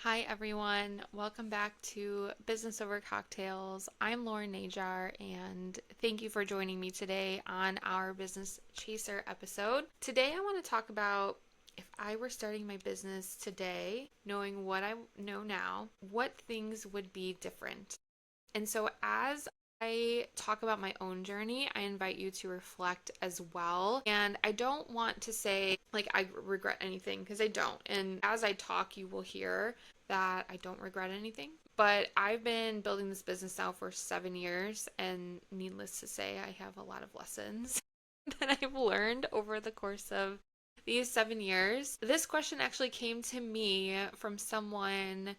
Hi everyone, welcome back to Business Over Cocktails. I'm Lauren Najar and thank you for joining me today on our Business Chaser episode. Today I want to talk about if I were starting my business today, knowing what I know now, what things would be different. And so as I talk about my own journey, I invite you to reflect as well. And I don't want to say like I regret anything because I don't. And as I talk, you will hear that I don't regret anything. But I've been building this business now for 7 years, and needless to say, I have a lot of lessons that I've learned over the course of these 7 years. This question actually came to me from someone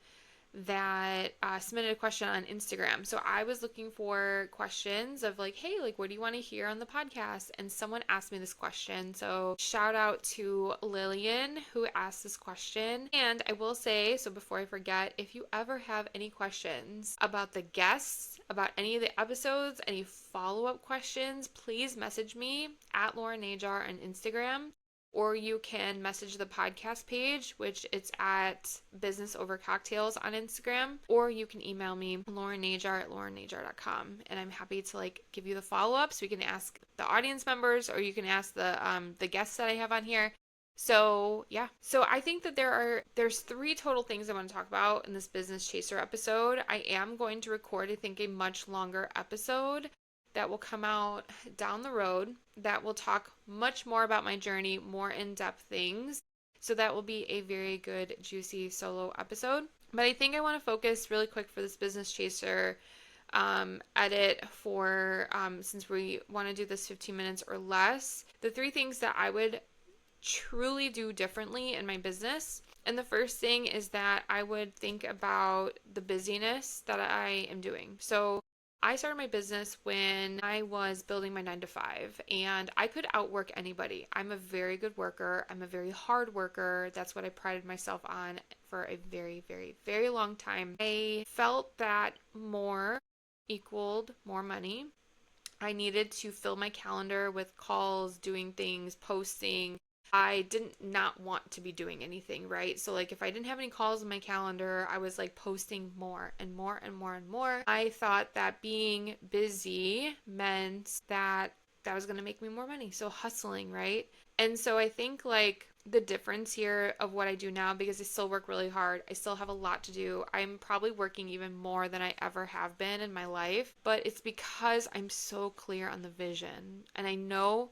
that submitted a question on Instagram. So I was looking for questions of like, hey, like, what do you want to hear on the podcast? And someone asked me this question. So shout out to Lillian who asked this question. And I will say, so before I forget, if you ever have any questions about the guests, about any of the episodes, any follow-up questions, please message me at Lauren Najar on Instagram. Or you can message the podcast page, which it's at Business Over Cocktails on Instagram. Or you can email me, laurennajar@laurennajar.com. And I'm happy to like give you the follow-ups. We can ask the audience members, or you can ask the guests that I have on here. So yeah. So I think that there's three total things I want to talk about in this Business Chaser episode. I am going to record, I think, a much longer episode that will come out down the road that will talk much more about my journey, more in-depth things. So that will be a very good, juicy solo episode. But I think I want to focus really quick for this Business Chaser edit for, since we want to do this 15 minutes or less, the three things that I would truly do differently in my business. And the first thing is that I would think about the busyness that I am doing. So I started my business when I was building my 9 to 5, and I could outwork anybody. I'm a very good worker. I'm a very hard worker. That's what I prided myself on for a very, very, very long time. I felt that more equaled more money. I needed to fill my calendar with calls, doing things, posting. I didn't not want to be doing anything, right? So like if I didn't have any calls in my calendar, I was like posting more and more and more and more. I thought that being busy meant that was going to make me more money. So hustling, right? And so I think like the difference here of what I do now, because I still work really hard, I still have a lot to do. I'm probably working even more than I ever have been in my life, but it's because I'm so clear on the vision, and I know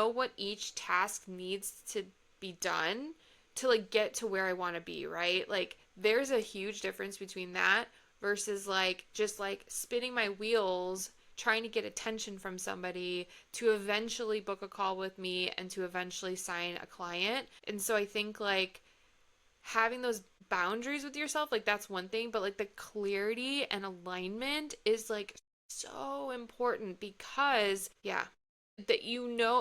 what each task needs to be done to like get to where I want to be, right? Like there's a huge difference between that versus like just like spinning my wheels trying to get attention from somebody to eventually book a call with me and to eventually sign a client. And so I think like having those boundaries with yourself, like that's one thing, but like the clarity and alignment is like so important because that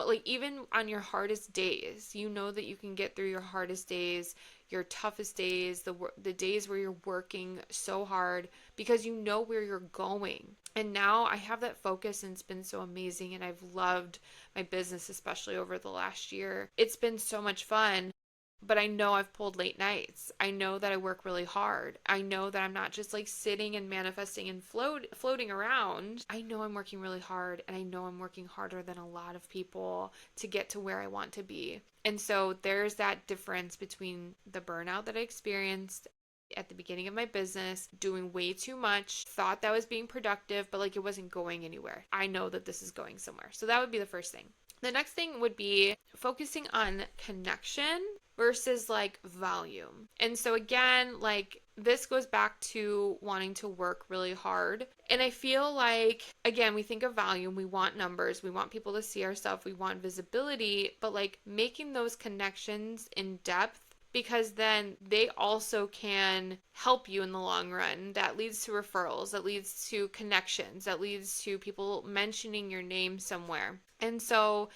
like even on your hardest days, that you can get through your hardest days, your toughest days, the days where you're working so hard because you know where you're going. And now I have that focus, and it's been so amazing, and I've loved my business, especially over the last year. It's been so much fun. But I know I've pulled late nights. I know that I work really hard. I know that I'm not just like sitting and manifesting and floating around. I know I'm working really hard, and I know I'm working harder than a lot of people to get to where I want to be. And so there's that difference between the burnout that I experienced at the beginning of my business, doing way too much, thought that was being productive, but like it wasn't going anywhere. I know that this is going somewhere. So that would be the first thing. The next thing would be focusing on connection versus like volume. And so again, like this goes back to wanting to work really hard. And I feel like, again, we think of volume, we want numbers, we want people to see our stuff, we want visibility, but like making those connections in depth, because then they also can help you in the long run. That leads to referrals, that leads to connections, that leads to people mentioning your name somewhere. And so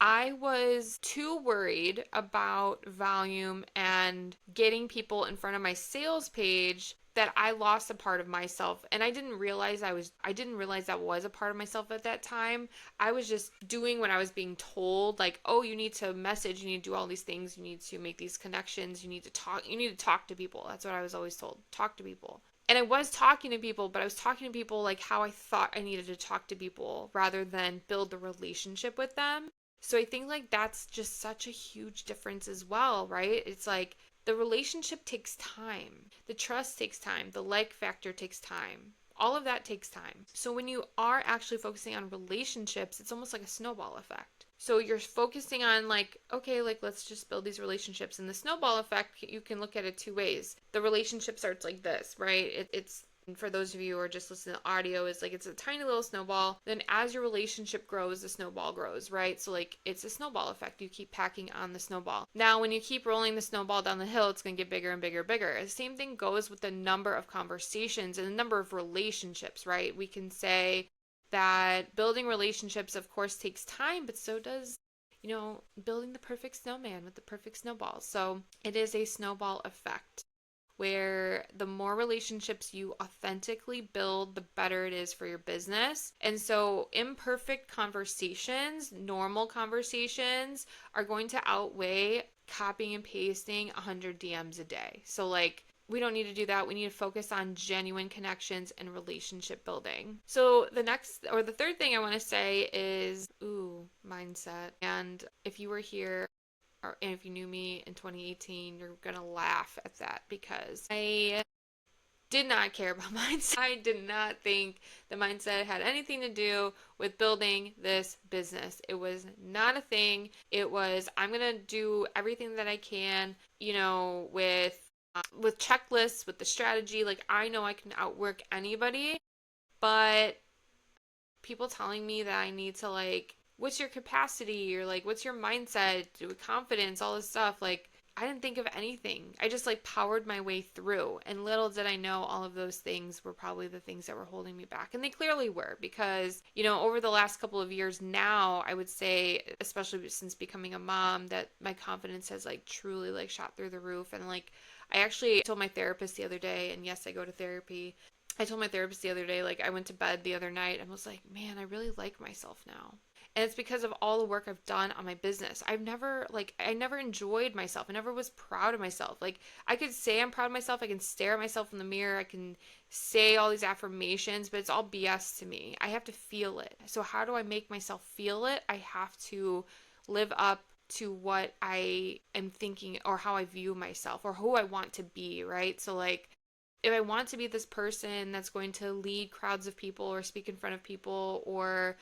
I was too worried about volume and getting people in front of my sales page that I lost a part of myself. And I didn't realize that was a part of myself at that time. I was just doing what I was being told, like, oh, you need to message, you need to do all these things, you need to make these connections, you need to talk to people. That's what I was always told. Talk to people. And I was talking to people, but I was talking to people like how I thought I needed to talk to people rather than build the relationship with them. So I think like that's just such a huge difference as well, right? It's like the relationship takes time. The trust takes time. The like factor takes time. All of that takes time. So when you are actually focusing on relationships, it's almost like a snowball effect. So you're focusing on like, okay, like let's just build these relationships. And the snowball effect, you can look at it two ways. The relationship starts like this, right? It's for those of you who are just listening to audio, is like it's a tiny little snowball. Then as your relationship grows, the snowball grows, right? So like it's a snowball effect. You keep packing on the snowball. Now, when you keep rolling the snowball down the hill, it's going to get bigger and bigger and bigger. The same thing goes with the number of conversations and the number of relationships, right? We can say that building relationships, of course, takes time, but so does building the perfect snowman with the perfect snowball. So it is a snowball effect where the more relationships you authentically build, the better it is for your business. And so imperfect conversations, normal conversations are going to outweigh copying and pasting 100 DMs a day. So like we don't need to do that. We need to focus on genuine connections and relationship building. So the third thing I want to say is, mindset. And if you were here and if you knew me in 2018, you're going to laugh at that because I did not care about mindset. I did not think the mindset had anything to do with building this business. It was not a thing. It was, I'm going to do everything that I can, with checklists, with the strategy. Like I know I can outwork anybody, but people telling me that I need to like, what's your capacity or like, what's your mindset, confidence, all this stuff. Like, I didn't think of anything. I just like powered my way through. And little did I know all of those things were probably the things that were holding me back. And they clearly were because, over the last couple of years now, I would say, especially since becoming a mom, that my confidence has like truly like shot through the roof. And like, I actually told my therapist the other day, and yes, I go to therapy. I told my therapist the other day, like I went to bed the other night and was like, man, I really like myself now. And it's because of all the work I've done on my business. I never enjoyed myself. I never was proud of myself. Like I could say I'm proud of myself. I can stare at myself in the mirror. I can say all these affirmations, but it's all BS to me. I have to feel it. So how do I make myself feel it? I have to live up to what I am thinking or how I view myself or who I want to be, right? So like if I want to be this person that's going to lead crowds of people or speak in front of people or,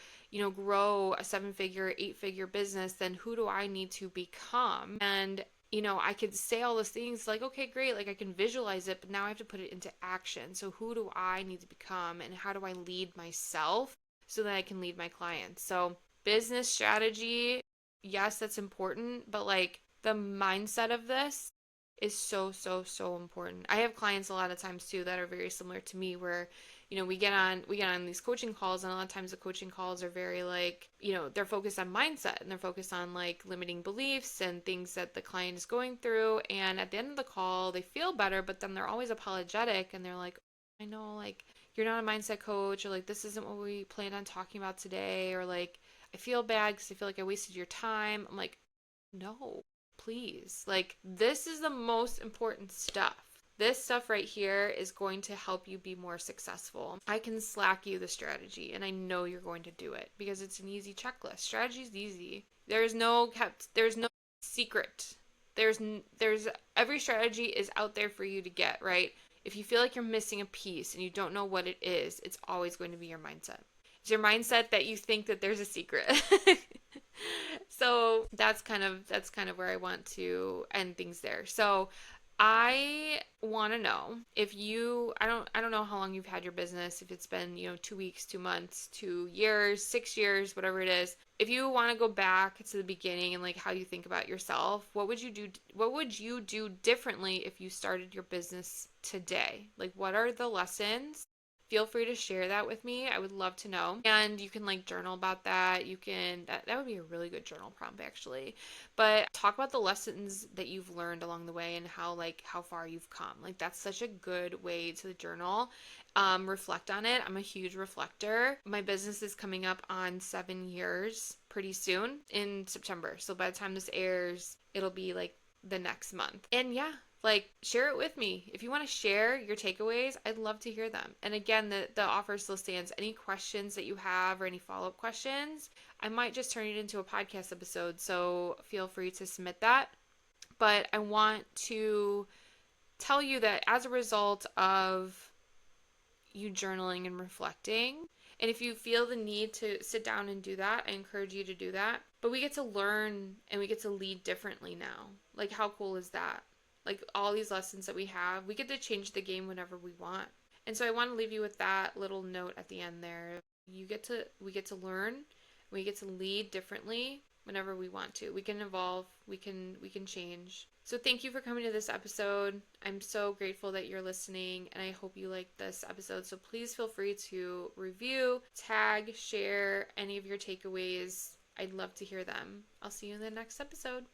grow a 7-figure, 8-figure business, then who do I need to become? And, I could say all those things like, okay, great. Like I can visualize it, but now I have to put it into action. So who do I need to become and how do I lead myself so that I can lead my clients? So business strategy, yes, that's important, but like the mindset of this is so, so, so important. I have clients a lot of times too that are very similar to me where, we get on these coaching calls and a lot of times the coaching calls are very like, they're focused on mindset and they're focused on like limiting beliefs and things that the client is going through. And at the end of the call, they feel better, but then they're always apologetic and they're like, I know, like, you're not a mindset coach, or like, this isn't what we planned on talking about today, or like, I feel bad because I feel like I wasted your time. I'm like, no, please. Like, this is the most important stuff. This stuff right here is going to help you be more successful. I can slack you the strategy and I know you're going to do it because it's an easy checklist. Strategy is easy. There's no secret. There's every strategy is out there for you to get, right? If you feel like you're missing a piece and you don't know what it is, it's always going to be your mindset. It's your mindset that you think that there's a secret. So that's kind of where I want to end things there. So I want to know if I don't know how long you've had your business, if it's been, 2 weeks, 2 months, 2 years, 6 years, whatever it is. If you want to go back to the beginning and like how you think about yourself, what would you do differently if you started your business today? Like what are the lessons feel free to share that with me. I would love to know. And you can like journal about that. That would be a really good journal prompt actually. But talk about the lessons that you've learned along the way and how far you've come. Like that's such a good way to journal. Reflect on it. I'm a huge reflector. My business is coming up on 7 years pretty soon in September. So by the time this airs, it'll be like the next month. And yeah, like share it with me. If you want to share your takeaways, I'd love to hear them. And again, the offer still stands. Any questions that you have or any follow-up questions, I might just turn it into a podcast episode. So feel free to submit that. But I want to tell you that as a result of you journaling and reflecting, and if you feel the need to sit down and do that, I encourage you to do that. But we get to learn and we get to lead differently now. Like, how cool is that? Like, all these lessons that we have, we get to change the game whenever we want. And so I want to leave you with that little note at the end there. We get to learn, we get to lead differently whenever we want to. We can evolve, we can change. So thank you for coming to this episode. I'm so grateful that you're listening, and I hope you liked this episode. So please feel free to review, tag, share any of your takeaways. I'd love to hear them. I'll see you in the next episode.